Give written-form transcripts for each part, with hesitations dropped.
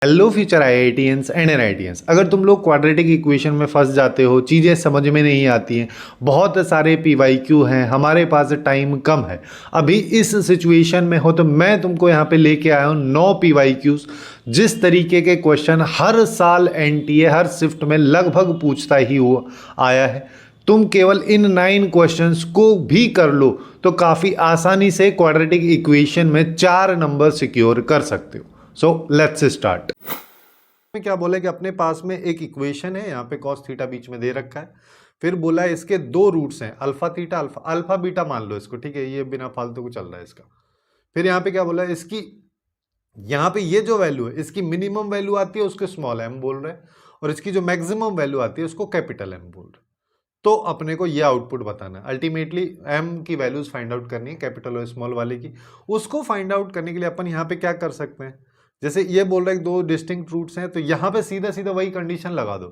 Hello future IITians and NITians. अगर तुम लोग क्वाड्रेटिक इक्वेशन में फंस जाते हो, चीज़ें समझ में नहीं आती हैं, बहुत सारे पीवाईक्यू हैं, हमारे पास टाइम कम है, अभी इस सिचुएशन में हो, तो मैं तुमको यहाँ पे लेके आया हूँ 9 पीवाईक्यूज। जिस तरीके के क्वेश्चन हर साल एनटीए हर शिफ्ट में लगभग पूछता ही हुआ आया है, तुम केवल इन 9 क्वेश्चंस को भी कर लो तो काफ़ी आसानी से क्वाड्रेटिक इक्वेशन में 4 नंबर सिक्योर कर सकते हो। So let's start. में क्या बोला कि अपने पास में एक इक्वेशन है, यहाँ पे कॉस थीटा बीच में दे रखा है, फिर बोला है इसके दो रूट्स हैं, alpha theta alpha alpha beta मान लो इसको, ठीक है, ये बिना फालतू को चल रहा है इसका। फिर यहाँ पे क्या बोला है, इसकी यहाँ पे ये जो वैल्यू है इसकी मिनिमम वैल्यू आती है उसको स्मॉल एम बोल रहे हैं, और इसकी जो मैक्सिमम वैल्यू आती है उसको कैपिटल एम बोल रहे हैं। तो अपने को ये आउटपुट बताना है, अल्टीमेटली एम की वैल्यूज फाइंड आउट करनी है, कैपिटल और स्मॉल वाले की। उसको फाइंड आउट करने के लिए अपन यहाँ पे क्या कर सकते हैं, जैसे ये बोल रहे हैं दो डिस्टिंक्ट रूट्स हैं, तो यहाँ पे सीधा सीधा वही कंडीशन लगा दो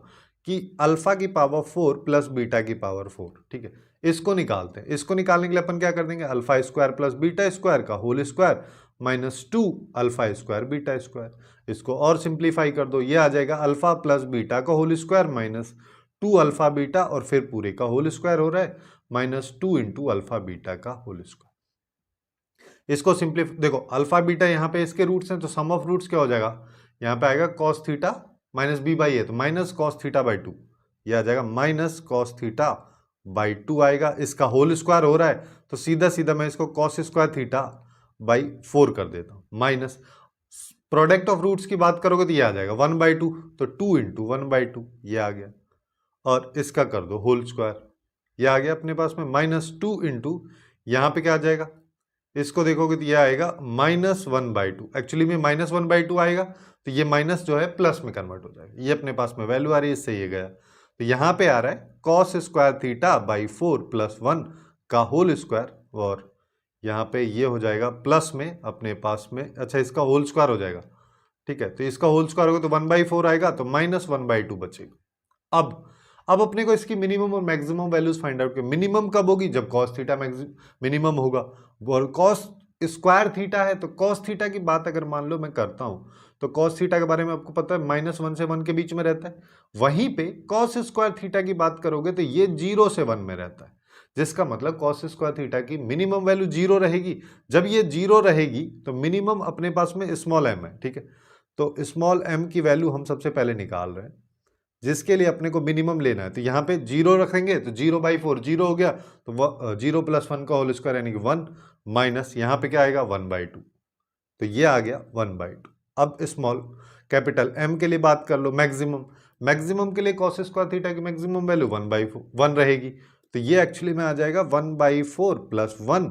कि अल्फा की पावर 4 प्लस बीटा की पावर 4, ठीक है। इसको निकालते हैं, इसको निकालने के लिए अपन क्या कर देंगे, alpha square plus beta square का whole square minus 2 alpha square beta square. इसको और सिंप्लीफाई कर दो, ये आ जाएगा अल्फा प्लस बीटा का whole square minus 2 alpha beta, और फिर पूरे का होल स्क्वायर हो रहा है माइनस 2 इंटू अल्फा बीटा का होल स्क्वायर। इसको सिंप्लीफाई देखो, अल्फा बीटा यहाँ पे इसके रूट्स हैं, तो सम ऑफ रूट्स क्या हो जाएगा, यहाँ पे आएगा cos theta minus B by A, तो माइनस कॉस थीटा बाई 2, ये आ जाएगा माइनस कॉस थीटा बाई 2 आएगा। इसका होल स्क्वायर हो रहा है तो सीधा सीधा मैं इसको कॉस स्क्वायर थीटा बाई 4 कर देता हूँ, माइनस प्रोडक्ट ऑफ रूट्स की बात करोगे तो ये आ जाएगा 1/2, तो 2 इंटू 1/2 ये आ गया, और इसका कर दो होल स्क्वायर, ये आ गया अपने पास में माइनस 2 इंटू यहाँ पे क्या आ जाएगा, इसको देखोगे तो ये आएगा -1/2, एक्चुअली में -1/2 आएगा, तो ये माइनस जो है प्लस में कन्वर्ट हो जाएगा, ये अपने पास में वैल्यू आ रही है, इससे ये गया, तो यहाँ पे आ रहा है cos square theta by 4 plus 1 का होल स्क्वायर, और यहाँ पे ये हो जाएगा प्लस में अपने पास में, अच्छा इसका होल स्क्वायर हो जाएगा, ठीक है, तो इसका होल स्क्वायर होगा तो 1/4 आएगा, तो -1/2 बचेगा। अब अपने को इसकी मिनिमम और मैक्सिमम वैल्यूज फाइंड आउट कर, मिनिमम कब होगी, जब कॉस थीटा मिनिमम होगा, और कॉस स्क्वायर थीटा है, तो कॉस थीटा की बात अगर मान लो मैं करता हूं, तो कॉस थीटा के बारे में आपको पता है -1 से 1 के बीच में रहता है, वहीं पे कॉस स्क्वायर थीटा की बात करोगे तो ये 0 से 1 में रहता है, जिसका मतलब कॉस स्क्वायर थीटा की मिनिमम वैल्यू 0 रहेगी। जब ये 0 रहेगी तो मिनिमम अपने पास में स्मॉल एम है, ठीक है, तो स्मॉल एम की वैल्यू हम सबसे पहले निकाल रहे हैं, जिसके लिए अपने को मिनिमम लेना है, तो यहाँ पे 0 रखेंगे तो 0/4 0 हो गया, तो 0 प्लस 1 का होल स्क्वायर यानी कि 1, माइनस यहाँ पे क्या आएगा 1/2, तो ये आ गया 1/2। अब स्मॉल कैपिटल एम के लिए बात कर लो, मैक्सिमम मैक्सिमम के लिए कॉस स्क्वायर थीटा की मैक्सिमम वैल्यू 1/1 रहेगी, तो ये एक्चुअली में आ जाएगा 1/4 प्लस 1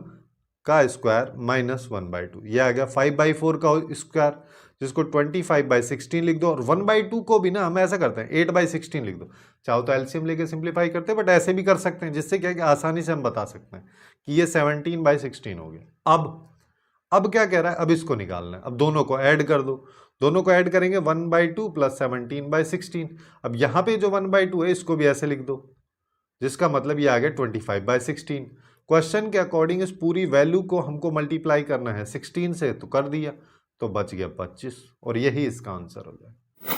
का स्क्वायर माइनस 1/2, ये आ गया 5/4 का स्क्वायर, जिसको 25/16 लिख दो, और 1/2 को भी ना हम ऐसा करते हैं 8/16 लिख दो, चाहो तो एलसीएम लेके सिंप्लीफाई करते हैं, बट ऐसे भी कर सकते हैं, जिससे क्या है कि आसानी से हम बता सकते हैं कि ये 17/16 हो गया। अब क्या कह रहा है, अब इसको निकालना है, अब दोनों को ऐड कर दो, दोनों को ऐड करेंगे 1/2 प्लस 17/16, अब यहाँ पे जो 1/2 है इसको भी ऐसे लिख दो, जिसका मतलब ये आ गया 25/16। क्वेश्चन के अकॉर्डिंग इस पूरी वैल्यू को हमको मल्टीप्लाई करना है 16 से, तो कर दिया, तो बच गया 25, और यही इसका आंसर हो जाए।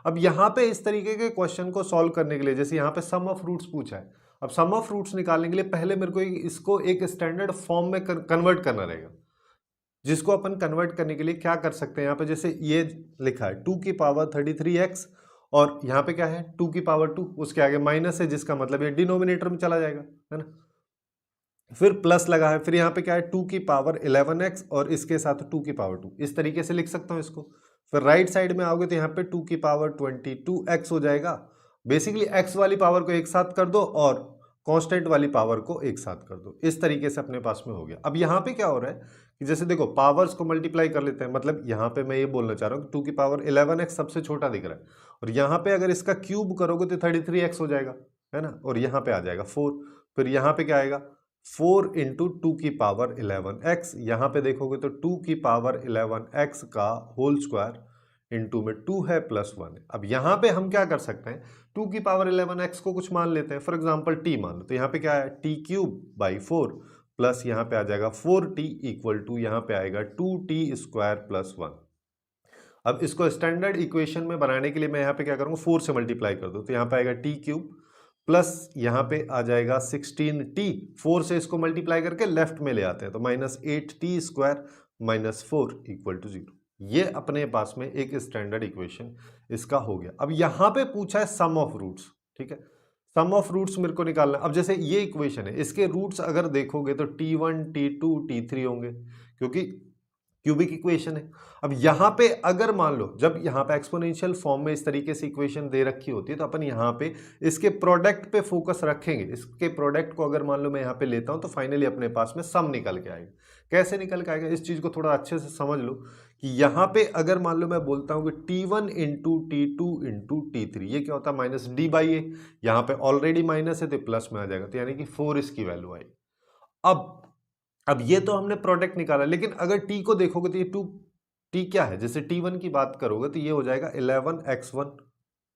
अब यहाँ पे इस तरीके के क्वेश्चन को सॉल्व करने के लिए, जैसे यहाँ पे सम ऑफ रूट्स पूछा है, अब सम ऑफ रूट्स निकालने के लिए पहले मेरे को इसको एक स्टैंडर्ड फॉर्म में कन्वर्ट करना रहेगा, जिसको अपन कन्वर्ट करने के लिए क्या कर सकते हैं, यहाँ पे जैसे ये लिखा है 2 की पावर 33x, और यहाँ पे क्या है 2 की पावर 2, उसके आगे माइनस है, जिसका मतलब ये डिनोमिनेटर में चला जाएगा, है ना, फिर प्लस लगा है, फिर यहाँ पे क्या है 2 की पावर 11x, और इसके साथ 2 की पावर 2, इस तरीके से लिख सकता हूँ इसको। फिर राइट साइड में आओगे तो यहाँ पे 2 की पावर 22x हो जाएगा, बेसिकली x वाली पावर को एक साथ कर दो और कांस्टेंट वाली पावर को एक साथ कर दो, इस तरीके से अपने पास में हो गया। अब यहाँ पे क्या हो रहा है कि जैसे देखो पावर्स को मल्टीप्लाई कर लेते हैं, मतलब यहाँ पे मैं ये बोलना चाह रहा हूँ कि 2 की पावर 11x सबसे छोटा दिख रहा है, और यहाँ पे अगर इसका क्यूब करोगे तो 33x हो जाएगा, है ना, और यहाँ पे आ जाएगा 4, फिर यहाँ पे क्या आएगा 4 इंटू 2 की पावर 11x, यहाँ पे देखोगे तो 2 की पावर 11x का होल स्क्वायर इंटू में 2 है प्लस 1 है। अब यहाँ पे हम क्या कर सकते हैं, 2 की पावर 11x को कुछ मान लेते हैं, फॉर एग्जांपल t मान लो, तो यहाँ पे क्या है t³/4 प्लस यहाँ पे आ जाएगा 4t इक्वल टू यहाँ पे आएगा 2t² प्लस 1। अब इसको स्टैंडर्ड इक्वेशन में बनाने के लिए मैं यहाँ पे क्या करूँगा, 4 से मल्टीप्लाई कर दूँ, तो यहाँ पे आएगा टी क्यूब प्लस यहाँ पे आ जाएगा 16t, 4 से इसको मल्टीप्लाई करके लेफ्ट में ले आते हैं तो -8t² -4 इक्वल टू 0। ये अपने पास में एक स्टैंडर्ड इक्वेशन इसका हो गया। अब यहाँ पे पूछा है सम ऑफ रूट्स, ठीक है, सम ऑफ रूट्स मेरे को निकालना। अब जैसे ये इक्वेशन है, इसके रूट्स अगर देखोगे तो t1 t2 t3 होंगे, क्योंकि क्यूबिक इक्वेशन है। अब यहां पे अगर मान लो जब यहां पे एक्सपोनेंशियल फॉर्म में इस तरीके से इक्वेशन दे रखी होती है तो अपन यहां पे इसके प्रोडक्ट पे फोकस रखेंगे। इसके प्रोडक्ट को अगर मान लो मैं यहां पे लेता हूं तो फाइनली अपने पास में सम निकल के आएगा। कैसे निकल के आएगा, इस चीज को थोड़ा अच्छे से समझ लो कि यहां पे अगर मान लो मैं बोलता हूं कि t1 into t2 into t3, ये क्या होता है माइनस डी बाई ए, यहां पे ऑलरेडी माइनस है तो प्लस में आ जाएगा, तो यानी कि 4 इसकी वैल्यू आएगी। अब ये तो हमने प्रोडक्ट निकाला, लेकिन अगर टी को देखोगे तो ये टू टी क्या है, जैसे टी1 की बात करोगे तो ये हो जाएगा 11x1,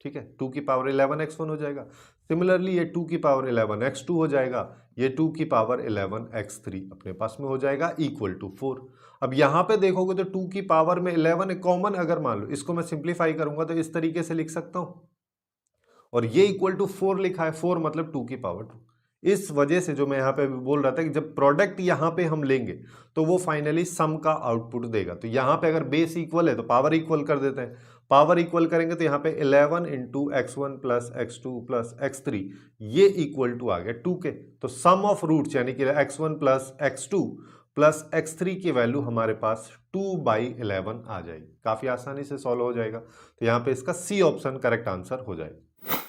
ठीक है, 2 की पावर 11x1 हो जाएगा। सिमिलरली ये 2 की पावर 11x2 हो जाएगा, ये 2 की पावर 11x3 अपने पास में हो जाएगा इक्वल टू 4। अब यहां पे देखोगे तो 2 की पावर में 11 कॉमन अगर मान लो, इसको मैं सिंप्लीफाई करूंगा तो इस तरीके से लिख सकता हूं, और ये इक्वल टू 4 लिखा है, 4 मतलब 2 की पावर 2। इस वजह से जो मैं यहां पे बोल रहा था कि जब प्रोडक्ट यहां पे हम लेंगे तो वो फाइनली सम का आउटपुट देगा। तो यहां पे अगर बेस इक्वल है तो पावर इक्वल कर देते हैं, पावर इक्वल करेंगे तो यहां पे 11 into x1 plus x2 plus x3, ये इक्वल टू आ गया 2 के। तो सम ऑफ रूट्स यानी कि x1 plus x2 plus x3 की वैल्यू हमारे पास 2/11 आ जाएगी। काफी आसानी से सॉल्व हो जाएगा, तो यहां पे इसका सी ऑप्शन करेक्ट आंसर हो जाएगा।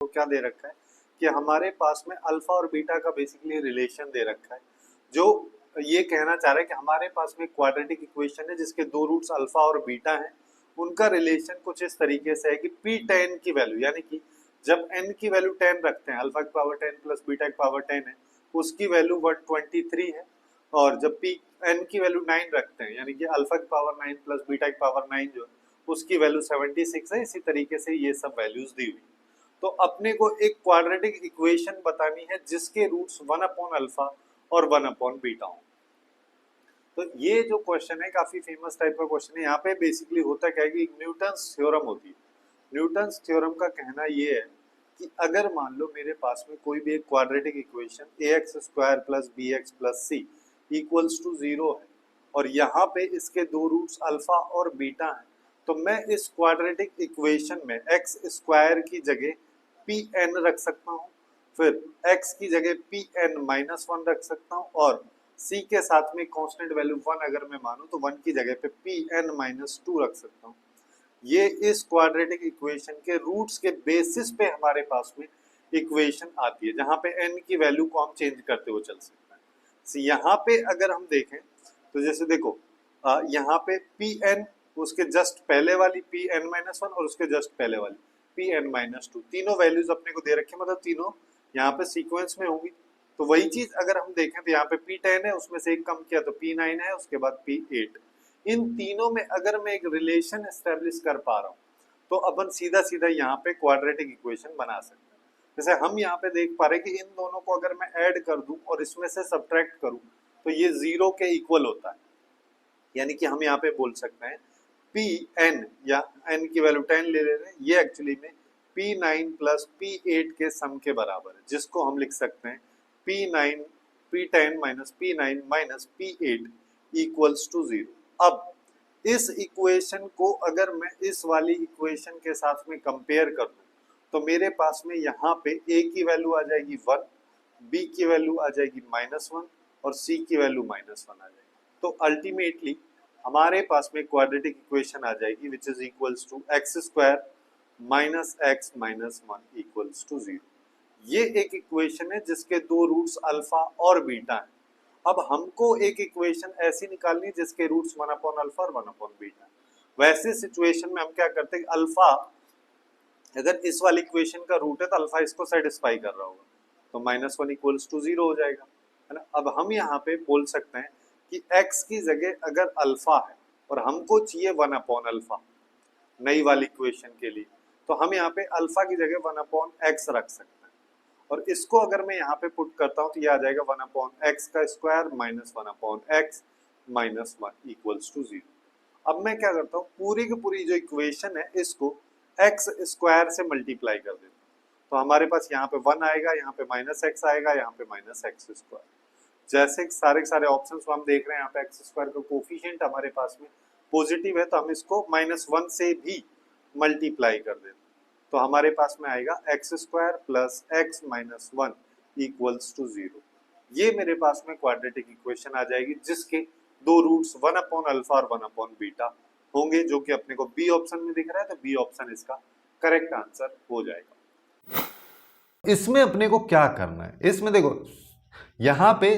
तो क्या दे रखा है कि हमारे पास में अल्फा और बीटा का बेसिकली रिलेशन दे रखा है, जो ये कहना चाह रहा है कि हमारे पास में क्वाड्रेटिक इक्वेशन है जिसके दो रूट्स अल्फा और बीटा हैं, उनका रिलेशन कुछ इस तरीके से है कि p10 की वैल्यू, यानी कि जब n की वैल्यू 10 रखते हैं, अल्फा की पावर 10 प्लस बीटा की पावर 10 है, उसकी वैल्यू 123 है, और जब n की वैल्यू 9 रखते हैं, यानी कि अल्फा की पावर 9 प्लस बीटा की पावर 9 जो है उसकी वैल्यू 76 है। इसी तरीके से ये सब वैल्यूज दी हुई। तो अपने को एक क्वाड्रेटिक इक्वेशन बतानी है जिसके रूट्स 1 अपॉन अल्फा और 1 अपॉन बीटा हो। तो ये जो क्वेश्चन है काफी फेमस टाइप का क्वेश्चन है। यहाँ पे बेसिकली होता क्या है कि न्यूटन्स थ्योरम होती है। न्यूटन्स थ्योरम का कहना ये है कि अगर मान लो मेरे पास में कोई भी एक quadratic equation ax² plus bx plus c equals to 0 है, और यहाँ पे इसके दो रूट्स अल्फा और बीटा हैं, तो मैं इस क्वाड्रेटिक इक्वेशन में x² की जगह pn रख सकता हूँ, फिर x की जगह pn-1 रख सकता हूँ, और c के साथ में कांस्टेंट वैल्यू 1 अगर मैं मानूं तो 1 की जगह पे pn-2 रख सकता हूँ। ये इस क्वाड्रेटिक इक्वेशन के रूट्स के बेसिस पे हमारे पास में इक्वेशन आती है, जहां पे n की वैल्यू को हम चेंज करते हुए चल सकते हैं। so, यहाँ पे अगर हम देखें तो जैसे देखो यहाँ पे pn, उसके जस्ट पहले वाली pn-1 और उसके जस्ट पहले वाली pn-2, तीनों वैल्यूज अपने को दे रखे, मतलब तीनों यहाँ पे सीक्वेंस में होंगी। तो वही चीज अगर हम देखें तो यहाँ पे p10 है, उसमें से एक कम किया तो p9 है, उसके बाद p8। इन तीनों में अगर मैं एक रिलेशन एस्टेब्लिश कर पा रहा हूँ तो अपन सीधा सीधा यहाँ पे क्वाड्रेटिक इक्वेशन बना सकते हैं। जैसे हम यहाँ पे देख पा रहे हैं कि इन दोनों को अगर मैं ऐड कर दूं और इसमें से सब्ट्रैक्ट करूं तो ये 0 के इक्वल होता है, यानी कि हम यहाँ पे बोल सकते हैं Pn, या n की वैल्यू 10 ले रहे हैं, ये एक्चुअली में P9 प्लस P8 के सम के बराबर है, जिसको हम लिख सकते हैं P10 minus P9 minus P8 equals to 0। अब इस इक्वेशन को अगर मैं इस वाली इक्वेशन के साथ में कंपेयर कर दूं तो मेरे पास में यहाँ पे a की वैल्यू आ जाएगी 1, b की वैल्यू आ जाएगी -1 और c की वैल्यू -1 आ जाएगी। तो अल्टीमेटली हमारे पास में क्वाड्रेटिक इक्वेशन आ जाएगी which is equals to x² minus x minus 1 equals to 0। ये एक इक्वेशन है जिसके दो रूट्स अल्फा और बीटा हैं। अब हमको एक इक्वेशन ऐसी निकालनी है जिसके रूट्स 1 अपॉन अल्फा और 1 अपॉन बीटा। वैसे सिचुएशन में हम क्या करते हैं, अल्फा अगर इस वाली इक्वेशन का रूट है तो अल्फा इसको सेटिस्फाई कर रहा होगा, तो -1 इक्वल्स टू 0 हो जाएगा, है ना। अब हम यहाँ पे बोल सकते हैं कि x की जगह अगर अल्फा है और हमको चाहिए 1 अपॉन अल्फा नई वाली इक्वेशन के लिए, तो हम यहाँ पे अल्फा की जगह 1 अपॉन x रख सकते हैं, और इसको अगर मैं यहाँ पे पुट करता हूँ तो ये आ जाएगा 1 अपॉन x का square minus 1 upon x minus 1 equals to 0। अब मैं क्या करता हूँ, पूरी की पूरी जो इक्वेशन है इसको एक्स स्क्वायर से मल्टीप्लाई कर देता हूँ। तो हमारे पास यहाँ पे 1 आएगा, यहाँ पे माइनस एक्स आएगा, यहाँ पे माइनस एक्स स्क्वायर। जैसे सारे के सारे ऑप्शंस हम देख रहे हैं, यहाँ पे एक्स स्क्वायर का कोफिशिएंट हमारे पास में पॉजिटिव है, तो हम इसको -1 से भी मल्टीप्लाई कर देते हैं। तो हमारे पास में आएगा x square plus x minus 1 equals to 0। ये मेरे पास में क्वाड्रेटिक इक्वेशन आ जाएगी, जिसके दो रूट्स 1 अपॉन अल्फा और 1 अपॉन बीटा होंगे, जो कि अपने को बी ऑप्शन में दिख रहा है, तो बी ऑप्शन इसका करेक्ट आंसर हो जाएगा। इसमें अपने को क्या करना है, इसमें देखो यहाँ पे,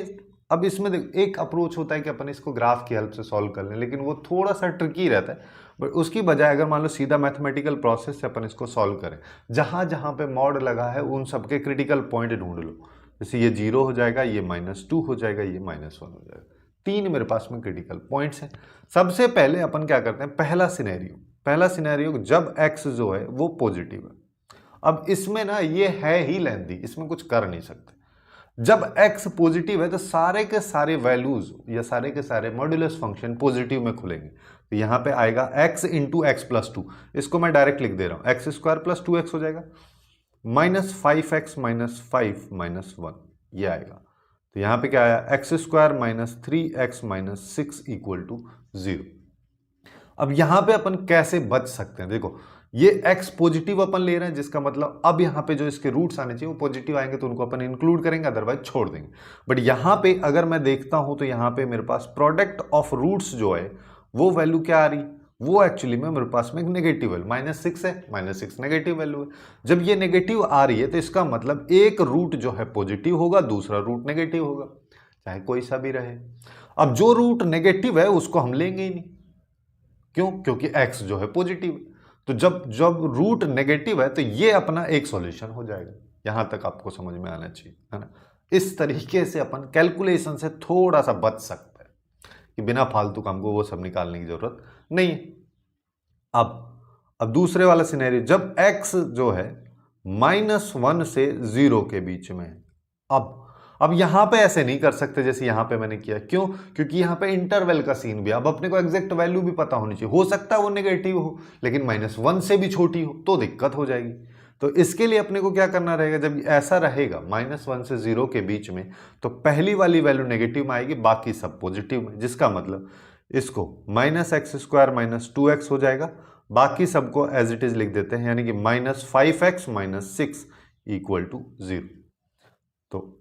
अब इसमें देखो एक अप्रोच होता है कि अपन इसको ग्राफ की हेल्प से सॉल्व कर लें, लेकिन वो थोड़ा सा ट्रिकी रहता है। बट उसकी बजाय अगर मान लो सीधा मैथमेटिकल प्रोसेस से अपन इसको सॉल्व करें, जहाँ जहाँ पे मॉड लगा है उन सबके क्रिटिकल पॉइंट ढूंढ लो। जैसे ये 0 हो जाएगा, ये -2 हो जाएगा, ये -1 हो जाएगा। 3 मेरे पास में क्रिटिकल पॉइंट्स हैं। सबसे पहले अपन क्या करते हैं, पहला सिनेरियो जब x जो है वो पॉजिटिव है। अब इसमें ना ये है ही लेंथी, इसमें कुछ कर नहीं सकते। जब x पॉजिटिव है तो सारे के सारे वैल्यूज या सारे के सारे मॉड्यूलस फंक्शन पॉजिटिव में खुलेंगे। तो यहां पे आएगा x इंटू एक्स प्लस 2, इसको मैं डायरेक्ट लिख दे रहा हूं, एक्स स्क्वायर प्लस 2x हो जाएगा, -5x माइनस 5 माइनस 1 ये आएगा। तो यहां पे क्या आया, x square minus 3x minus 6 equal to 0। अब यहां पे अपन कैसे बच सकते हैं, देखो ये x पॉजिटिव अपन ले रहे हैं, जिसका मतलब अब यहाँ पे जो इसके रूट्स आने चाहिए वो पॉजिटिव आएंगे, तो उनको अपन इंक्लूड करेंगे, अदरवाइज छोड़ देंगे। बट यहाँ पे अगर मैं देखता हूं तो यहाँ पे मेरे पास प्रोडक्ट ऑफ रूट्स जो है वो वैल्यू क्या आ रही, वो एक्चुअली में मेरे पास में एक नेगेटिव वैल्यू -6 है, -6 नेगेटिव वैल्यू है। जब ये नेगेटिव आ रही है तो इसका मतलब एक रूट जो है पॉजिटिव होगा, दूसरा रूट नेगेटिव होगा, चाहे कोई सा भी रहे। अब जो रूट नेगेटिव है उसको हम लेंगे ही नहीं, क्यों, क्योंकि x जो है पॉजिटिव है। तो जब जब रूट नेगेटिव है तो ये अपना एक सॉल्यूशन हो जाएगा। यहां तक आपको समझ में आना चाहिए, है ना। इस तरीके से अपन कैलकुलेशन से थोड़ा सा बच सकते हैं कि बिना फालतू का हमको वो सब निकालने की जरूरत नहीं है। अब दूसरे वाला सिनेरियो, जब x जो है -1 से 0 के बीच में है। अब यहां पे ऐसे नहीं कर सकते जैसे यहां पे मैंने किया, क्यों, क्योंकि यहां पे इंटरवल का सीन भी, अब अपने को एग्जैक्ट वैल्यू भी पता होनी चाहिए। हो सकता है वो नेगेटिव हो लेकिन -1 से भी छोटी हो, तो दिक्कत हो जाएगी। तो इसके लिए अपने को क्या करना रहेगा, जब ऐसा रहेगा -1 से 0 के बीच में, तो पहली वाली वैल्यू नेगेटिव में आएगी, बाकी सब पॉजिटिव में, जिसका मतलब इसको -x² माइनस 2x हो जाएगा, बाकी सबको एज इट इज लिख देते हैं, यानी कि -5x माइनस 6 इक्वल टू 0। तो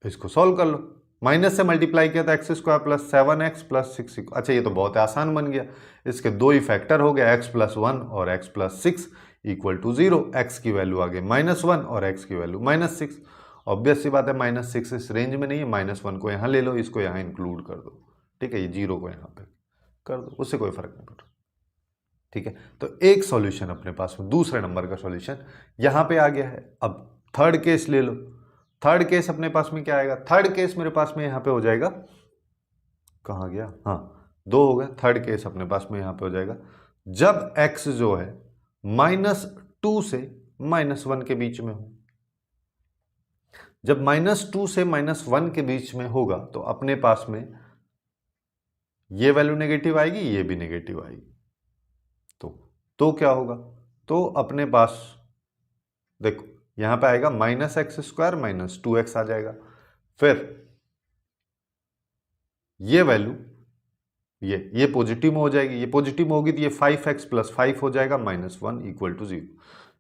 इसको सॉल्व कर लो, माइनस से मल्टीप्लाई किया तो x² प्लस 7x प्लस 6, अच्छा ये तो बहुत आसान बन गया। इसके दो ही फैक्टर हो गया, x प्लस 1 और x plus 6 equal to 0। x की वैल्यू आ गई -1 और x की वैल्यू -6। ऑब्वियस सी बात है -6 इस रेंज में नहीं है, -1 को यहाँ ले लो, इसको यहाँ इंक्लूड कर दो, ठीक है, ये 0 को यहाँ पे कर दो, उससे कोई फर्क नहीं पड़ रहा, ठीक है। तो एक सॉल्यूशन अपने पास में, दूसरे नंबर का सॉल्यूशन यहाँ पे आ गया है। अब थर्ड केस ले लो, थर्ड केस अपने पास में क्या आएगा, थर्ड केस मेरे पास में यहाँ पे हो जाएगा, कहाँ गया, हाँ 2 हो गया। थर्ड केस अपने पास में यहाँ पे हो जाएगा जब x जो है -2 से -1 के बीच में हो। जब -2 से -1 के बीच में होगा तो अपने पास में ये वैल्यू नेगेटिव आएगी, ये भी नेगेटिव आएगी। तो क्या होगा, तो अपने पास देखो यहां पे आएगा -x² माइनस 2x आ जाएगा। फिर ये वैल्यू ये पॉजिटिव में हो जाएगी, ये पॉजिटिव में होगी तो ये 5x प्लस 5 हो जाएगा, -1 इक्वल टू 0।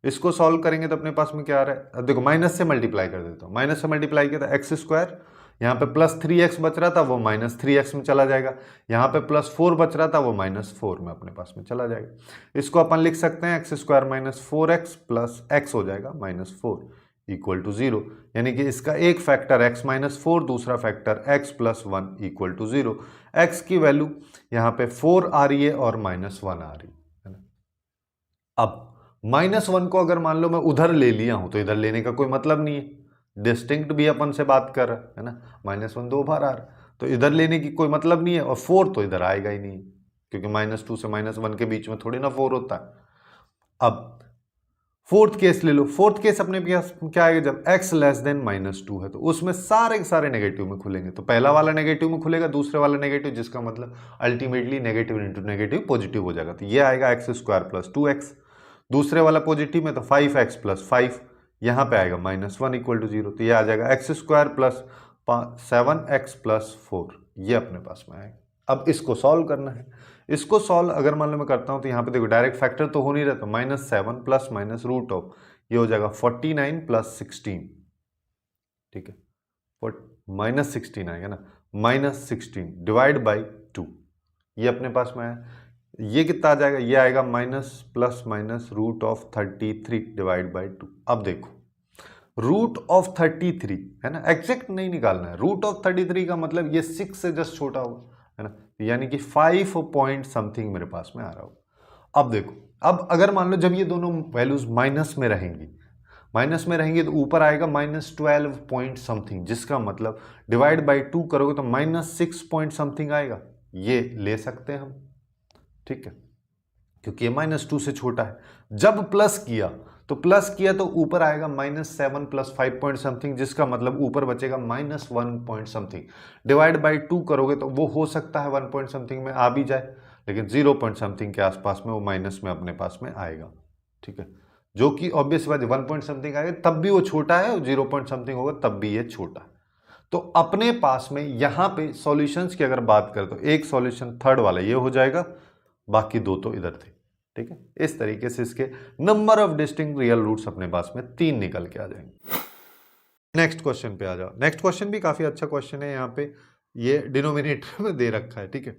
इसको सॉल्व करेंगे तो अपने पास में क्या आ रहा है, अब देखो माइनस से मल्टीप्लाई कर देता हूँ, माइनस से मल्टीप्लाई किया था x², यहाँ पे प्लस 3x बच रहा था वो -3x में चला जाएगा, यहाँ पे +4 बच रहा था वो -4 में अपने पास में चला जाएगा। इसको अपन लिख सकते हैं x² minus 4x plus x हो जाएगा -4 इक्वल टू 0, यानी कि इसका एक फैक्टर x -4, दूसरा factor x plus 1 equal to 0। x की वैल्यू यहाँ पे 4 आ रही है और -1 आ रही है ना। अब -1 को अगर मान लो मैं उधर ले लिया हूं तो इधर लेने का कोई मतलब नहीं है, डिस्टिंक्ट भी अपन से बात कर रहा है ना, -1 2 बार आ रहा, तो इधर लेने की कोई मतलब नहीं है, और 4 तो इधर आएगा ही नहीं, क्योंकि -2 से -1 के बीच में थोड़ी ना 4 होता है। अब फोर्थ केस ले लो। फोर्थ केस अपने पास क्या आएगा, जब x लेस देन -2 है तो उसमें सारे के सारे नेगेटिव में खुलेंगे। तो पहला वाला नेगेटिव में खुलेगा, दूसरे वाला नेगेटिव, जिसका मतलब ultimately negative into negative positive हो जाएगा। तो ये आएगा x² + 2x। दूसरे वाला पॉजिटिव में तो 5x + 5, यहां पे आएगा -1 = 0। तो ये आ जाएगा x² + 7x + 4, ये अपने पास में आएगा। अब इसको सॉल्व करना है। इसको सॉल्व अगर मान लो मैं करता हूं तो यहाँ पे देखो डायरेक्ट फैक्टर तो हो नहीं रहा, तो -7 प्लस माइनस रूट ऑफ, ये हो जाएगा 49 + 16, ठीक है, -16 आएगा ना, -16 डिवाइड बाई 2, ये अपने पास में आया। ये कितना आ जाएगा, ये आएगा -√33 डिवाइड बाई 2। अब देखो √33 है ना, एग्जैक्ट नहीं निकालना है। √33 का मतलब ये 6 से जस्ट छोटा होगा, है ना, यानी कि 5 पॉइंट समथिंग मेरे पास में आ रहा होगा। अब देखो, अब अगर मान लो जब ये दोनों वैल्यूज माइनस में रहेंगी तो ऊपर आएगा -12 पॉइंट समथिंग, जिसका मतलब डिवाइड बाई 2 करोगे तो -6 पॉइंट समथिंग आएगा। ये ले सकते हैं हम, ठीक है, क्योंकि ये -2 से छोटा है। जब प्लस किया तो ऊपर आएगा -7 + 5 पॉइंट समथिंग, जिसका मतलब ऊपर बचेगा -1 पॉइंट समथिंग। डिवाइड बाई 2 करोगे तो वो हो सकता है 1 पॉइंट समथिंग में आ भी जाए, लेकिन 0 पॉइंट समथिंग के आसपास में वो माइनस में अपने पास में आएगा, ठीक है, जो कि ऑब्वियस बात है 1 पॉइंट समथिंग आएगा तब भी वो छोटा है, और 0 पॉइंट समथिंग होगा तब भी ये छोटा है। तो अपने पास में यहां पे सॉल्यूशंस की अगर बात करें तो एक सॉल्यूशन थर्ड वाला ये हो जाएगा, बाकी दो तो इधर थे, ठीक है। इस तरीके से इसके number of distinct real roots अपने पास में 3 निकल के आ जाएंगे। नेक्स्ट क्वेश्चन पे आ जाओ। नेक्स्ट क्वेश्चन भी काफी अच्छा क्वेश्चन है, यहाँ पे ये डिनोमिनेटर में दे रखा है, ठीक है।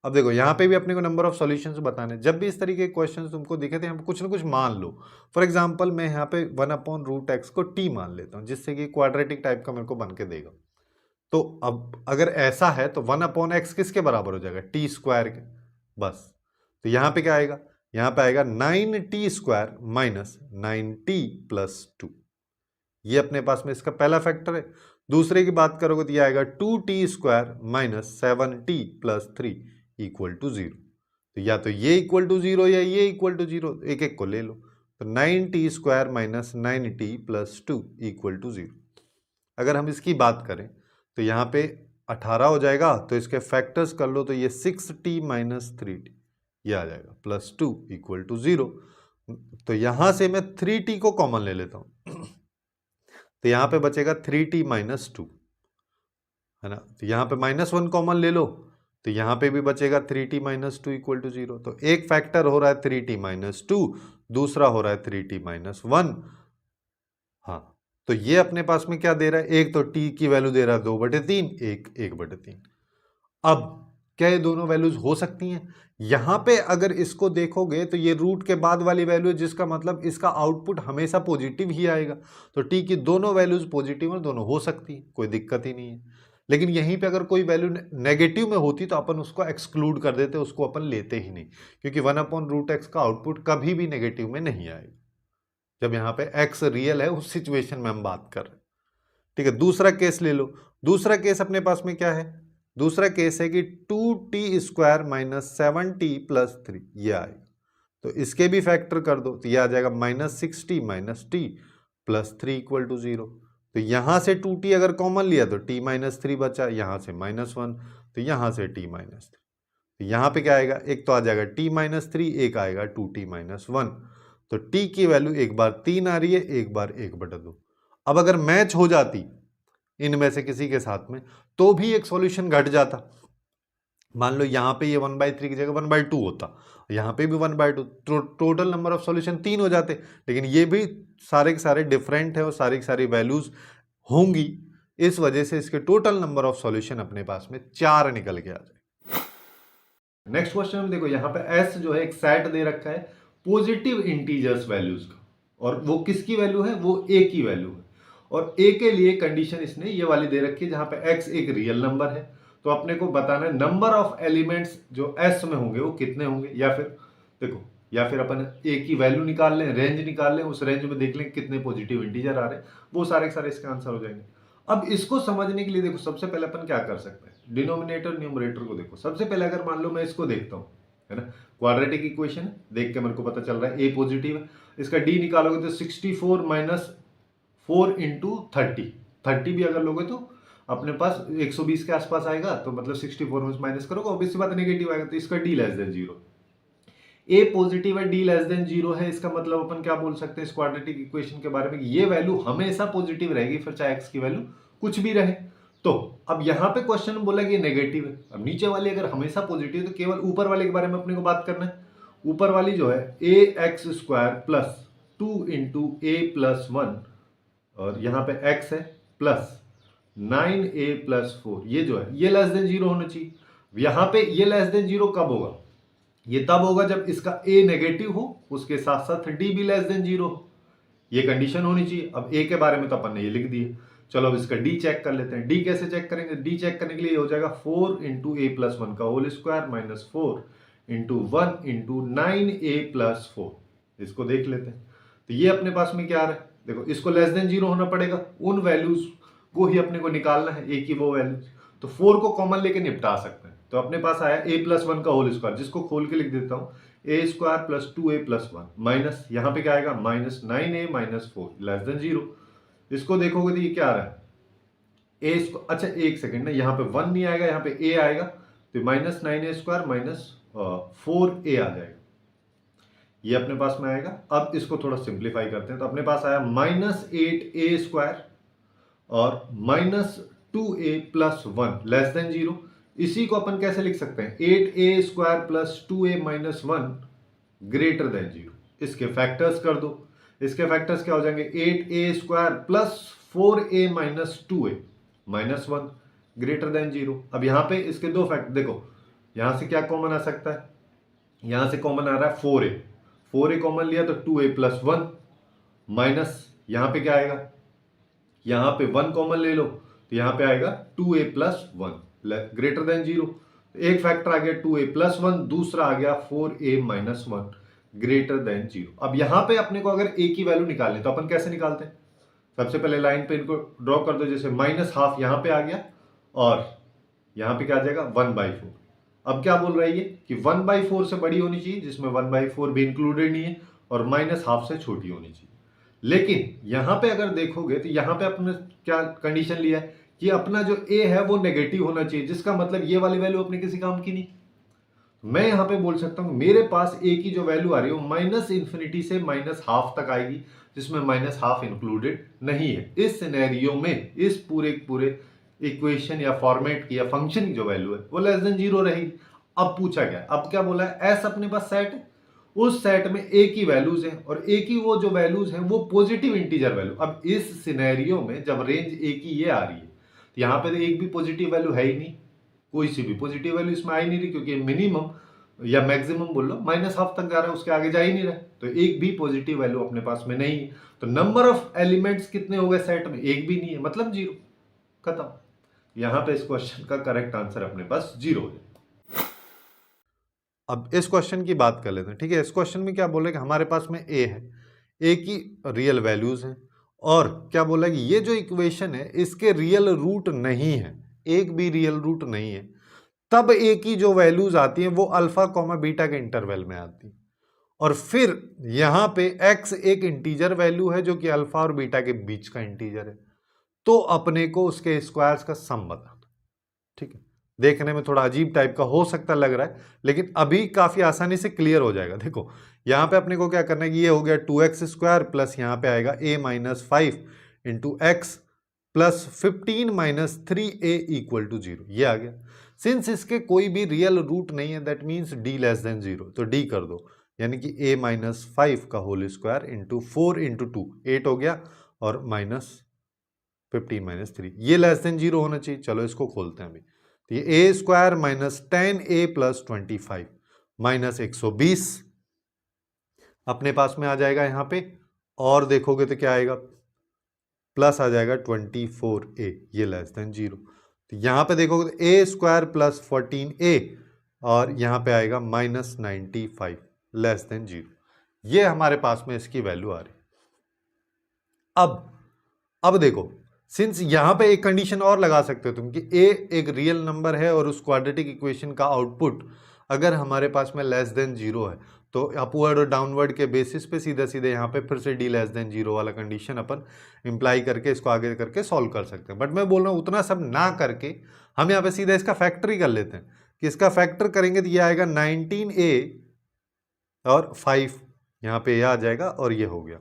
अब देखो यहाँ पे भी अपने को नंबर ऑफ सॉल्यूशंस बताने, जब भी इस तरीके के क्वेश्चन तुमको दिखे थे यहाँ पे कुछ ना कुछ मान लो। फॉर एग्जांपल मैं यहाँ पे 1/√x को t मान लेता हूँ, जिससे कि क्वाड्रेटिक टाइप का मेरे को बन के देगा। तो अब अगर ऐसा है तो 1/x किसके बराबर हो जाएगा, t² के, बस। तो यहाँ पे क्या आएगा, यहाँ पे आएगा 9t² - 9t + 2, ये अपने पास में इसका पहला फैक्टर है। दूसरे की बात करोगे तो ये आएगा 2t² - 7t + 3 = 0। तो या तो ये = 0 या ये = 0, एक एक को ले लो। तो 9t² - 9t + 2 = 0। अगर हम इसकी बात करें तो यहाँ पे 18 हो जाएगा, तो इसके फैक्टर्स कर लो तो ये 6t - 3t, ये आ जाएगा, +2 = 0। तो यहां से मैं 3t को कॉमन ले लेता हूं तो यहां पे बचेगा 3t - 2, है ना। तो यहां पे -1 कॉमन ले लो तो यहां पे भी बचेगा 3t - 2 = 0। तो एक फैक्टर हो रहा है 3t - 2, दूसरा हो रहा है 3t - 1। हाँ, तो ये अपने पास में क्या दे रहा है, एक तो t की वैल्यू दे रहा है 2/3, एक 1/3। अब क्या ये दोनों वैल्यूज हो सकती हैं? यहां पे अगर इसको देखोगे तो ये रूट के बाद वाली वैल्यू है, जिसका मतलब इसका आउटपुट हमेशा पॉजिटिव ही आएगा। तो t की दोनों वैल्यूज पॉजिटिव और दोनों हो सकती है, कोई दिक्कत ही नहीं है। लेकिन यहीं पे अगर कोई वैल्यू नेगेटिव में होती तो अपन उसको एक्सक्लूड कर देते, उसको अपन लेते ही नहीं, क्योंकि 1/√x का आउटपुट कभी भी नेगेटिव में नहीं आएगा। जब यहाँ पे x रियल है उस सिचुएशन में हम बात कर रहे हैं, ठीक है। दूसरा केस ले लो। दूसरा केस अपने पास में क्या है, दूसरा केस है कि 2t² - 7t + 3, ये आएगा। तो इसके भी फैक्टर कर दो तो ये आ जाएगा -6t - t + 3 = 0। तो यहां से 2t अगर कॉमन लिया तो t - 3 बचा, यहां से -1, तो यहां से t - 3। तो यहां पे क्या आएगा, एक तो आ जाएगा t - 3, एक आएगा 2t - 1। तो t की वैल्यू एक बार 3 आ रही है, एक बार 1/2। अब अगर मैच हो जाती इनमें से किसी के साथ में तो भी एक सॉल्यूशन घट जाता। मान लो यहां पे ये 1/3 की जगह 1/2 होता, यहां पे भी 1/2, तो टोटल नंबर ऑफ सॉल्यूशन 3 हो जाते। लेकिन ये भी सारे के सारे डिफरेंट है और सारी की सारी वैल्यूज होंगी, इस वजह से इसके टोटल नंबर ऑफ सॉल्यूशन अपने पास में 4 निकल के आ जाए। नेक्स्ट क्वेश्चन में देखो, यहाँ पे s जो है एक सेट दे रखा है पॉजिटिव इंटीजर्स वैल्यूज का, और वो किसकी वैल्यू है, वो a की वैल्यू है। और a के लिए कंडीशन इसने ये वाली दे रखी है जहां पे x एक रियल नंबर है। तो अपने को बताना है नंबर ऑफ एलिमेंट्स जो s में होंगे वो कितने होंगे, या फिर देखो, या फिर अपन a की वैल्यू निकाल लें, रेंज निकाल लें, उस रेंज में देख लें कितने पॉजिटिव इंटीजर आ रहे हैं, वो सारे के सारे इसके आंसर हो जाएंगे। अब इसको समझने के लिए देखो, सबसे पहले अपन क्या कर सकते हैं, डिनोमिनेटर न्यूमरेटर को देखो। सबसे पहले अगर मान लो मैं इसको देखता हूं, है ना। क्वाड्रेटिक इक्वेशन देख के मेरे को पता चल रहा है ए पॉजिटिव है। इसका डी निकालोगे तो 64 माइनस 4 इंटू 30 भी अगर लोगे तो अपने पास 120 के आसपास आएगा, तो मतलब 64 में माइनस करोगे ऑब्वियस सी बात नेगेटिव आएगा, तो इसका डी लेस देन जीरो। ए पॉजिटिव है, डी लेस देन जीरो है, इसका मतलब अपन क्या बोल सकते हैं इस क्वाड्रेटिक इक्वेशन के बारे में, ये वैल्यू हमेशा पॉजिटिव रहेगी, फिर चाहे एक्स की वैल्यू कुछ भी रहे। तो अब यहां पे क्वेश्चन में बोला कि ये नेगेटिव है। अब नीचे वाली अगर हमेशा पॉजिटिव है तो केवल ऊपर वाले के बारे में अपने को बात करना है। ऊपर वाली जो है ए एक्स स्क्वायर प्लस 2 इंटू ए प्लस 1, और यहां पे x है प्लस 9a प्लस 4, ये जो है ये लेस देन जीरो होना चाहिए। यहां पे ये लेस देन जीरो कब होगा, ये तब होगा जब इसका a नेगेटिव हो, उसके साथ साथ d भी लेस देन जीरो हो, ये कंडीशन होनी चाहिए। अब a के बारे में तो अपन ने ये लिख दिया, चलो अब इसका d चेक कर लेते हैं। d कैसे चेक करेंगे, d चेक करने के लिए हो जाएगा 4 इंटू ए प्लस 1 का whole square minus 4 into 1 into 9a plus 4, इसको देख लेते हैं। तो ये अपने पास में क्या आ रहा है, देखो इसको लेस देन जीरो होना पड़ेगा, उन वैल्यूज को ही अपने को निकालना है, ए की वो वैल्यूज। तो 4 को कॉमन लेके निपटा सकते हैं। तो अपने पास आया ए प्लस 1 का होल स्क्वायर, जिसको खोल के लिख देता हूं A square plus 2a plus 1 minus यहां पे क्या आएगा minus 9a minus 4 less than zero. इसको देखोगे तो ये क्या आ रहा है ए स्क्वायर, अच्छा एक सेकंड ना, यहाँ पे 1 नहीं आएगा, यहाँ पे a आएगा, तो minus 9a square minus 4a आ जाएगा, ये अपने पास में आएगा। अब इसको थोड़ा सिंप्लीफाई करते हैं, तो अपने पास आया माइनस 8a स्क्वायर और minus 2a plus 1 less than zero. इसी को अपन कैसे लिख सकते हैं, 8a square plus 2a minus 1 greater than zero. इसके फैक्टर्स कर दो, इसके फैक्टर्स क्या हो जाएंगे 8a square plus 4a minus 2a minus 1 greater than zero. अब यहां पे इसके दो फैक्टर देखो, यहां से क्या कॉमन आ सकता है, यहां से कॉमन आ रहा है 4a कॉमन लिया तो 2a प्लस 1 माइनस यहां पे क्या आएगा, यहां पे 1 कॉमन ले लो तो यहां पे आएगा 2a plus 1 greater than zero. एक फैक्टर आ गया 2a प्लस 1, दूसरा आ गया 4a minus 1 greater than zero. अब यहां पे अपने को अगर a की वैल्यू निकालनी तो अपन कैसे निकालते हैं, सबसे पहले लाइन पे इनको ड्रॉ कर दो, जैसे माइनस हाफ यहां पे आ गया और यहां पे क्या आ जाएगा 1/4। अब क्या बोल रहा है ये कि 1/4 से बड़ी होनी चाहिए, जिसमें 1/4 भी इंक्लूडेड नहीं है, और माइनस हाफ से छोटी होनी चाहिए। लेकिन यहां पे अगर देखोगे तो यहां पे अपने क्या कंडीशन लिया है कि अपना जो a है वो नेगेटिव होना चाहिए, जिसका मतलब ये वाली वैल्यू अपने किसी काम की नहीं। मैं यहां पे बोल सकता हूं मेरे पास a की जो वैल्यू आ रही है वो माइनस इन्फिनिटी से माइनस हाफ तक आएगी, जिसमें माइनस हाफ इंक्लूडेड नहीं है। इस सिनेरियो में इस पूरे इक्वेशन या फॉर्मेट की या फंक्शन की जो वैल्यू है वो लेस देन जीरो रहेगी। अब पूछा गया, अब क्या बोला है, एस अपने पास सेट है, उस सेट में a की वैल्यूज हैं और a की वो जो वैल्यूज हैं वो पॉजिटिव इंटीजर वैल्यू। अब इस सिनेरियो में जब रेंज a की ये आ रही है तो यहां पे तो एक भी पॉजिटिव वैल्यू है ही नहीं, कोई सी भी पॉजिटिव वैल्यू इसमें आ ही नहीं रही, क्योंकि मिनिमम या मैक्सिमम बोल लो माइनस हाफ तक जा रहा है, उसके आगे जा ही नहीं रहा, तो एक भी पॉजिटिव वैल्यू अपने पास में नहीं है। तो नंबर ऑफ एलिमेंट्स कितने हो गए सेट में, एक भी नहीं है, मतलब जीरो, खत्म। यहां पे इस क्वेश्चन का करेक्ट आंसर अपने पास जीरो है। अब इस क्वेश्चन की बात कर लेते हैं, ठीक है। इस क्वेश्चन में क्या बोल रहे हैं कि हमारे पास में a है, a की रियल वैल्यूज हैं, और क्या बोला है कि ये जो इक्वेशन है इसके रियल रूट नहीं है, एक भी रियल रूट नहीं है, तब a की जो वैल्यूज आती हैं वो अल्फा कॉमा बीटा के इंटरवल में आती है, और फिर यहां पे x एक इंटीजर वैल्यू है जो कि अल्फा और बीटा के बीच का इंटीजर है, तो अपने को उसके स्क्वायर्स का सम बताना, ठीक है। देखने में थोड़ा अजीब टाइप का हो सकता लग रहा है, लेकिन अभी काफी आसानी से क्लियर हो जाएगा। देखो यहां पे अपने को क्या करना है कि ये हो गया 2x स्क्वायर प्लस यहां पे आएगा a minus 5 into x plus 15 minus 3a equal to 0, ये आ गया। सिंस इसके कोई भी रियल रूट नहीं है, that means d less than 0, तो d कर दो, यानी कि a माइनस 5 का होल स्क्वायर इंटू 4 इंटू 2 8 हो गया, और माइनस 15 माइनस 3, ये लेस देन 0 होना चाहिए। चलो इसको खोलते हैं अभी, तो ये A square minus 10a plus 25 minus 120 अपने पास में आ जाएगा यहां पे, और देखोगे तो क्या आएगा, प्लस आ जाएगा 24a, ये लेस देन 0। तो यहां पे देखोगे तो a स्क्वायर प्लस 14a, और यहां पे आएगा माइनस 95 लेस देन 0, ये हमारे पास में इसकी वैल्यू आ रही। अब देखो, सिंस यहां पे एक कंडीशन और लगा सकते हो तुम कि a एक रियल नंबर है और उस क्वाड्रेटिक इक्वेशन का आउटपुट अगर हमारे पास में लेस देन जीरो है तो अपवर्ड और डाउनवर्ड के बेसिस पे सीधे सीधे यहाँ पे फिर से डी लेस देन जीरो वाला कंडीशन अपन इंप्लाई करके इसको आगे करके सॉल्व कर सकते हैं। बट मैं बोल रहा हूँ उतना सब ना करके हम यहाँ पे सीधा इसका फैक्टर ही कर लेते हैं कि इसका फैक्टर करेंगे तो ये आएगा 19a और 5 यहाँ पे ये आ जाएगा और ये हो गया,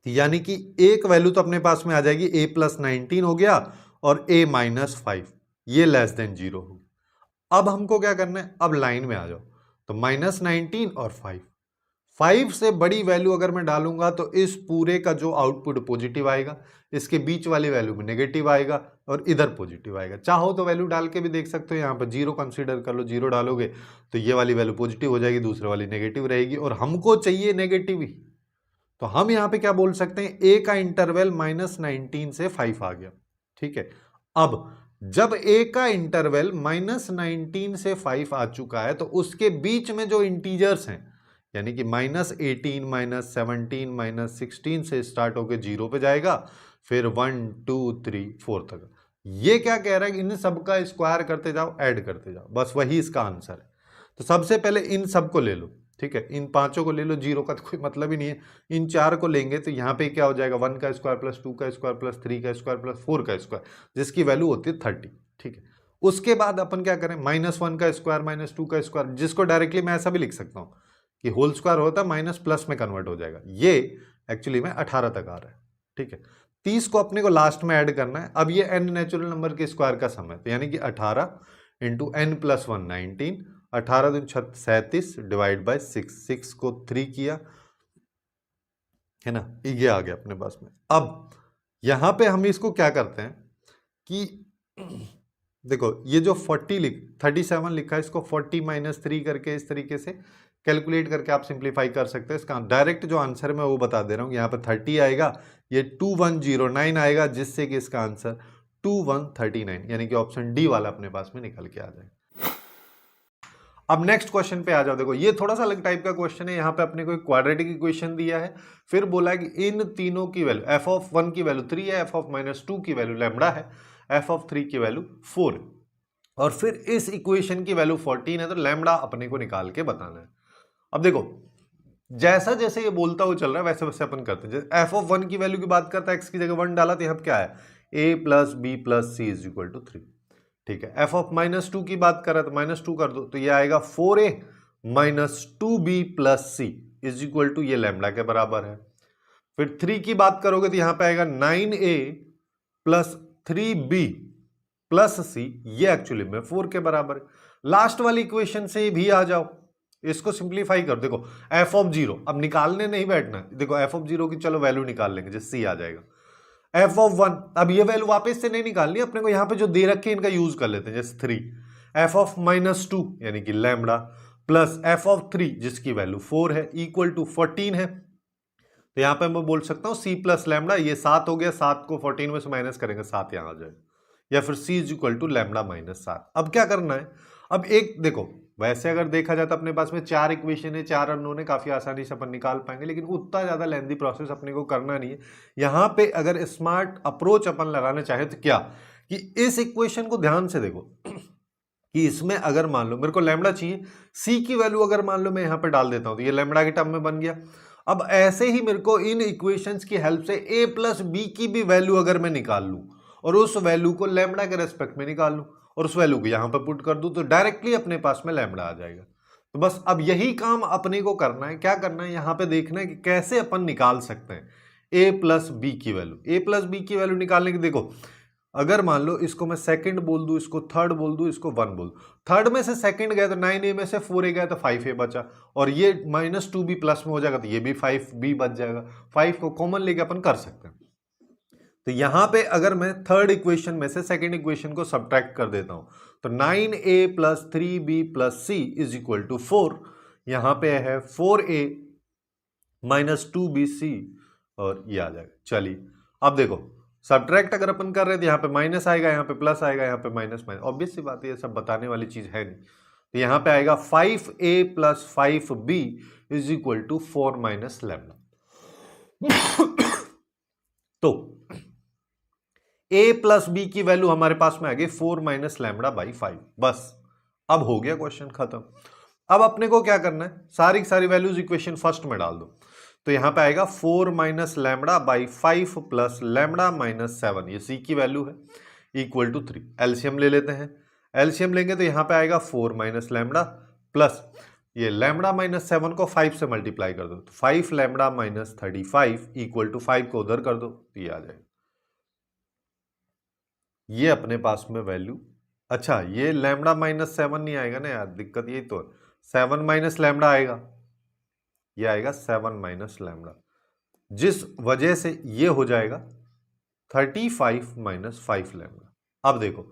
यानी कि एक वैल्यू तो अपने पास में आ जाएगी a प्लस 19 हो गया और a माइनस 5, ये लेस देन जीरो हो गया। अब हमको क्या करना है, अब लाइन में आ जाओ तो माइनस 19 और 5 से बड़ी वैल्यू अगर मैं डालूंगा तो इस पूरे का जो आउटपुट पॉजिटिव आएगा, इसके बीच वाली वैल्यू में नेगेटिव आएगा और इधर पॉजिटिव आएगा। चाहो तो वैल्यू डाल के भी देख सकते हो, यहाँ पर जीरो कंसीडर कर लो, जीरो डालोगे तो ये वाली वैल्यू पॉजिटिव हो जाएगी, दूसरे वाली नेगेटिव रहेगी और हमको चाहिए नेगेटिव ही। तो हम यहाँ पे क्या बोल सकते हैं, ए का इंटरवल माइनस 19 से 5 आ गया, ठीक है। अब जब ए का इंटरवल माइनस 19 से 5 आ चुका है तो उसके बीच में जो इंटीजर्स हैं यानी कि माइनस 18 माइनस 17 माइनस 16 से स्टार्ट होकर जीरो पे जाएगा, फिर 1 2 3 4 तक। ये क्या कह रहा है कि इन सबका स्क्वायर करते जाओ, ऐड करते जाओ, बस वही इसका आंसर है। तो सबसे पहले इन सबको ले लो, ठीक है, इन पांचों को ले लो, जीरो का तो कोई मतलब ही नहीं है। इन चार को लेंगे तो यहाँ पे क्या हो जाएगा, 1 का स्क्वायर प्लस 2 का स्क्वायर प्लस 3 का स्क्वायर प्लस 4 का स्क्वायर, जिसकी वैल्यू होती है 30, ठीक है। उसके बाद अपन क्या करें, -1 का स्क्वायर माइनस 2 का स्क्वायर, जिसको डायरेक्टली मैं ऐसा भी लिख सकता हूँ कि होल स्क्वायर होता है माइनस प्लस में कन्वर्ट हो जाएगा, ये एक्चुअली में 18 तक आ रहा है, ठीक है। 30 को अपने को लास्ट में ऐड करना है। अब ये n नेचुरल नंबर के स्क्वायर का सम है, तो यानी कि 18 इंटू n प्लस 1 19, 18 दूनी 37 डिवाइड बाय 6, 6 को 3 किया है ना, ये आ गया अपने पास में। अब यहां पे हम इसको क्या करते हैं कि देखो ये जो 37 लिखा है, इसको 40 माइनस 3 करके इस तरीके से कैलकुलेट करके आप सिंप्लीफाई कर सकते हैं। इसका डायरेक्ट जो आंसर मैं वो बता दे रहा हूँ, यहाँ पे 30 आएगा, ये 2109 आएगा, जिससे कि इसका आंसर 2139 यानी कि ऑप्शन डी वाला अपने पास में निकल के आ जाए। अब नेक्स्ट क्वेश्चन पे आ जाओ। देखो ये थोड़ा सा अलग टाइप का क्वेश्चन है। यहाँ पे अपने को एक क्वाड्रेटिक इक्वेशन दिया है, फिर बोला है कि इन तीनों की वैल्यू f(1) की वैल्यू 3 है, f(-2) की वैल्यू लैम्बडा है, f(3) की वैल्यू 4 है और फिर इस इक्वेशन की वैल्यू 14 है, तो लैम्बडा अपने को निकाल के बताना है। अब देखो जैसा जैसे ये बोलता हुआ चल रहा है वैसे वैसे अपन करते हैं। जैसे f(1) की वैल्यू की बात करता है, x की जगह 1 डाला तो यहाँ क्या है, a plus b plus c is equal to 3, ठीक है। f(-2) की बात कर रहा है तो -2 कर दो, तो ये आएगा 4a minus 2b plus c is equal to, ये लैम्बडा के बराबर है। फिर 3 की बात करोगे तो यहां पे आएगा 9a प्लस 3b प्लस सी, ये एक्चुअली में 4 के बराबर है। लास्ट वाली इक्वेशन से भी आ जाओ, इसको सिंप्लीफाई कर। देखो f(0) अब निकालने नहीं बैठना, देखो f(0) की चलो वैल्यू निकाल लेंगे, जिससे सी आ जाएगा। f(1) अब ये वैल्यू वापस से नहीं निकालनी, अपने को यहां पे जो दे रखे हैं इनका यूज कर लेते हैं। जैसे 3 f(-2) यानी कि लैम्बडा प्लस f(3) जिसकी वैल्यू 4 है इक्वल टू 14 है, तो यहां पे मैं बोल सकता हूं c प्लस लैम्बडा, ये 7 हो गया, 7 को 14 में से माइनस करेंगे 7 यहां आ जाएगा, या फिर c is equal to lambda minus 7। अब क्या करना है, अब एक देखो वैसे अगर देखा जाए तो अपने पास में 4 इक्वेशन है, 4 अननोन है, काफी आसानी से अपन निकाल पाएंगे, लेकिन उतना ज्यादा लेंथी प्रोसेस अपने को करना नहीं है। यहां पे अगर स्मार्ट अप्रोच अपन लगाना चाहे तो क्या, कि इस इक्वेशन को ध्यान से देखो कि इसमें अगर मान लो मेरे को लैम्बडा चाहिए, सी की वैल्यू अगर मान लो मैं यहां पे डाल देता हूं तो ये लैम्बडा के टर्म में बन गया। अब ऐसे ही मेरे को इन इक्वेशंस की हेल्प से a प्लस बी की भी वैल्यू अगर मैं निकाल लूं और उस वैल्यू को लैम्बडा के रेस्पेक्ट में निकाल लूं और उस वैल्यू को यहां पर पुट कर दूं, तो डायरेक्टली अपने पास में लैम्बडा आ जाएगा। तो बस अब यही काम अपने को करना है। क्या करना है, यहां पे देखना है कि कैसे अपन निकाल सकते हैं a प्लस बी की वैल्यू। a प्लस बी की वैल्यू निकालने की देखो, अगर मान लो इसको मैं सेकंड बोल दूं, इसको थर्ड बोल दूं, इसको 1 बोल दूं, थर्ड में से सेकंड गया तो 9a में से 4a गया तो 5a बचा, और ये -2b प्लस में हो जाएगा तो ये भी 5b बच जाएगा। 5 को कॉमन लेके अपन कर सकते हैं। तो यहां पे अगर मैं थर्ड इक्वेशन में से सेकंड इक्वेशन को सब्ट्रैक्ट कर देता हूं तो 9a plus 3b plus c is equal to 4, यहां पे है 4a माइनस 2bc और ये आ जाएगा। चलिए अब देखो सब्ट्रैक्ट अगर अपन कर रहे थे, यहाँ पे माइनस आएगा, यहाँ पे प्लस आएगा, यहाँ पे माइनस माइनस, ऑब्वियस सी बात है, ये सब बताने वाली चीज है नहीं। तो यहाँ पे आएगा 5a plus 5b is equal to 4 minus lambda. तो a प्लस b की वैल्यू हमारे पास में आ गई 4 माइनस लैम्बडा बाई 5। बस अब हो गया क्वेश्चन खत्म। अब अपने को क्या करना है, सारी सारी वैल्यूज इक्वेशन फर्स्ट में डाल दो। तो यहां पे आएगा 4 minus lambda by 5 plus lambda minus 7, ये सी की वैल्यू है, इक्वल टू 3। एलसीएम ले लेते हैं, एलसीएम लेंगे तो यहां पे आएगा 4 माइनस लैमडा प्लस ये लैमडा माइनस 7 को 5 से मल्टीप्लाई कर दो, तो 5 लैमडा माइनस 35 इक्वल टू 5 को उधर कर दो, तो ये आ जाएगा। ये अपने पास में वैल्यू, अच्छा ये लैमडा माइनस 7 नहीं आएगा ना यार, दिक्कत यही तो है, 7 माइनस लैमडा आएगा, ये आएगा 7 माइनस लैमडा, जिस वजह से ये हो जाएगा 35 माइनस 5 लैमडा। अब देखो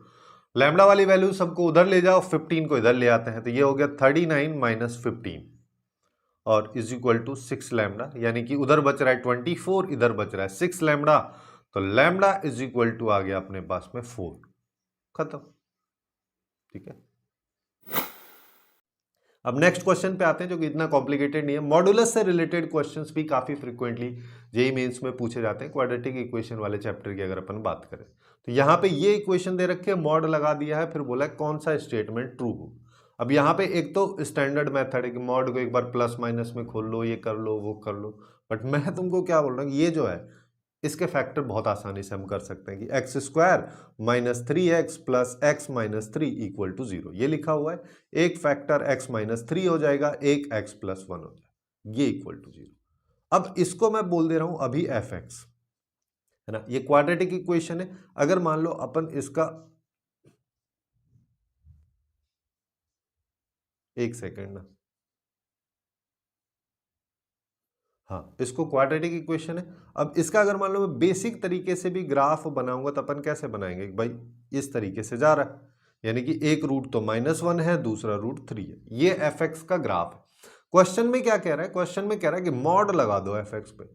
लैमडा वाली वैल्यू सबको उधर ले जाओ, 15 को इधर ले आते हैं, तो ये हो गया 39 माइनस 15 और इज इक्वल टू 6 लैमडा, यानी कि उधर बच रहा है 24, इधर बच रहा है 6 लैमडा, तो लैमडा इज इक्वल टू आ गया अपने पास में 4, खत्म। ठीक है, अब नेक्स्ट क्वेश्चन पे आते हैं जो कि इतना कॉम्प्लिकेटेड नहीं है। मॉडुलस से रिलेटेड क्वेश्चंस भी काफी फ्रीक्वेंटली जेईई मेंस में पूछे जाते हैं, क्वाड्रेटिक इक्वेशन वाले चैप्टर की अगर अपन बात करें तो यहाँ पे ये इक्वेशन दे रखी है, मॉड लगा दिया है, फिर बोला है कौन सा स्टेटमेंट ट्रू हो। अब यहाँ पे एक तो स्टैंडर्ड मेथड है कि मॉड को एक बार प्लस माइनस में खोल लो, ये कर लो वो कर लो, बट मैं तुमको क्या बोल रहा हूँ, ये जो है इसके फैक्टर बहुत आसानी से हम कर सकते हैं कि x square minus 3x plus x minus 3 equal to 0, ये लिखा हुआ है, एक फैक्टर x माइनस 3 हो जाएगा, एक x प्लस 1 हो जाएगा, ये इक्वल टू 0। अब इसको मैं बोल दे रहा हूं अभी fx, है ना, ये क्वाड्रेटिक इक्वेशन है। अगर मान लो अपन इसका, एक सेकेंड ना, हाँ इसको क्वाड्रेटिक इक्वेशन है। अब इसका अगर मान लो मैं बेसिक तरीके से भी ग्राफ बनाऊंगा तो अपन कैसे बनाएंगे, भाई इस तरीके से जा रहा है, यानी कि एक रूट तो -1 है, दूसरा रूट 3 है, ये fx का ग्राफ है। क्वेश्चन में क्या कह रहा है, क्वेश्चन में कह रहा है कि मॉड लगा दो fx पे।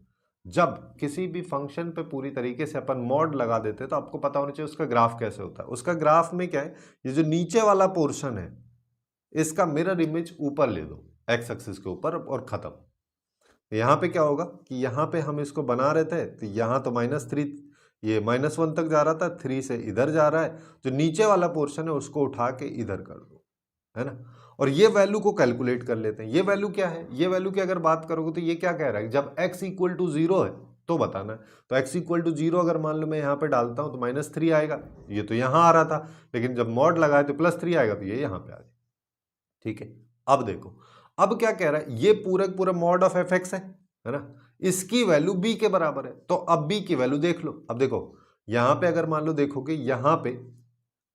जब किसी भी फंक्शन पे पूरी तरीके से अपन मॉड लगा देते हैं तो आपको पता होना चाहिए उसका ग्राफ कैसे होता है। उसका ग्राफ में क्या है, ये जो नीचे वाला पोर्शन है इसका मिरर इमेज ऊपर ले दो एक्स एक्सिस के ऊपर और खत्म। यहाँ पे क्या होगा कि यहाँ पे हम इसको बना रहे थे तो यहाँ तो -3, ये -1 तक जा रहा था, 3 से इधर जा रहा है, जो नीचे वाला पोर्शन है उसको उठा के इधर कर दो, है ना। और ये वैल्यू को कैलकुलेट कर लेते हैं। ये वैल्यू क्या है, ये वैल्यू की अगर बात करोगे तो ये क्या कह रहा है, जब x इक्वल टू 0 है तो बताना है। तो x इक्वल टू 0 अगर मान लो मैं यहाँ पे डालता हूँ तो -3 आएगा, ये तो यहाँ आ रहा था, लेकिन जब मॉड लगाए तो +3 आएगा, तो ये यहाँ पे आ जाए। ठीक है, अब देखो अब क्या कह रहा है, ये पूरा मॉड ऑफ fx है ना, इसकी वैल्यू b के बराबर है, तो अब b की वैल्यू देख लो। अब देखो यहां पे अगर मान लो देखोगे, यहां पे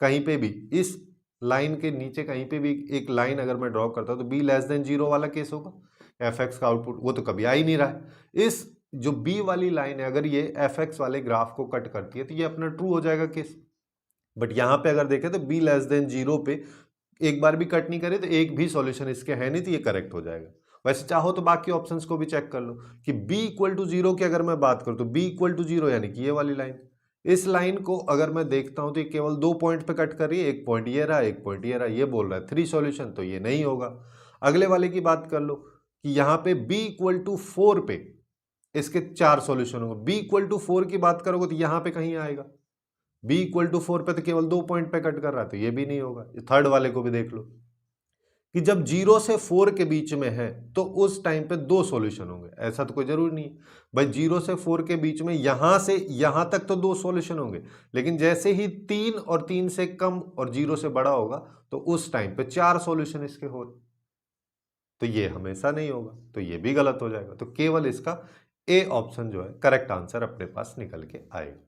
कहीं पे भी इस लाइन के नीचे कहीं पे भी एक लाइन अगर मैं ड्रॉ करता हूं तो b लेस देन 0 वाला केस होगा। fx का आउटपुट वो तो कभी आ ही नहीं रहा है। इस जो b वाली लाइन है अगर ये fx वाले ग्राफ को कट करती है तो ये अपना ट्रू हो जाएगा केस। बट यहां पे अगर देखें तो b लेस देन 0 पे एक बार भी कट नहीं करे तो एक भी सॉल्यूशन इसके है नहीं, तो ये करेक्ट हो जाएगा। वैसे चाहो तो बाकी ऑप्शंस को भी चेक कर लो कि b इक्वल टू 0 की अगर मैं बात करूं तो b इक्वल टू 0 यानी कि ये वाली लाइन, इस लाइन को अगर मैं देखता हूं तो ये केवल 2 पॉइंट पे कट कर रही है, एक पॉइंट ये रहा, एक पॉइंट ये रहा, ये बोल रहा है 3 सॉल्यूशन, तो ये नहीं होगा। अगले वाले की बात कर लो कि यहाँ पे b इक्वल टू 4 पे इसके 4 सॉल्यूशन होंगे, b इक्वल टू 4 की बात करोगे तो यहाँ पे कहीं आएगा, b इक्वल टू 4 पे तो केवल 2 पॉइंट पे कट कर रहा है, तो ये भी नहीं होगा। थर्ड वाले को भी देख लो कि जब 0 से 4 के बीच में है तो उस टाइम पे 2 सॉल्यूशन होंगे, ऐसा तो कोई जरूरी नहीं है भाई। 0 से 4 के बीच में यहां से यहां तक तो 2 सॉल्यूशन होंगे, लेकिन जैसे ही 3 और 3 से कम और 0 से बड़ा होगा तो उस टाइम पे 4 सॉल्यूशन इसके हो, तो ये हमेशा नहीं होगा, तो ये भी गलत हो जाएगा। तो केवल इसका ए ऑप्शन जो है करेक्ट आंसर अपने पास निकल के आएगा।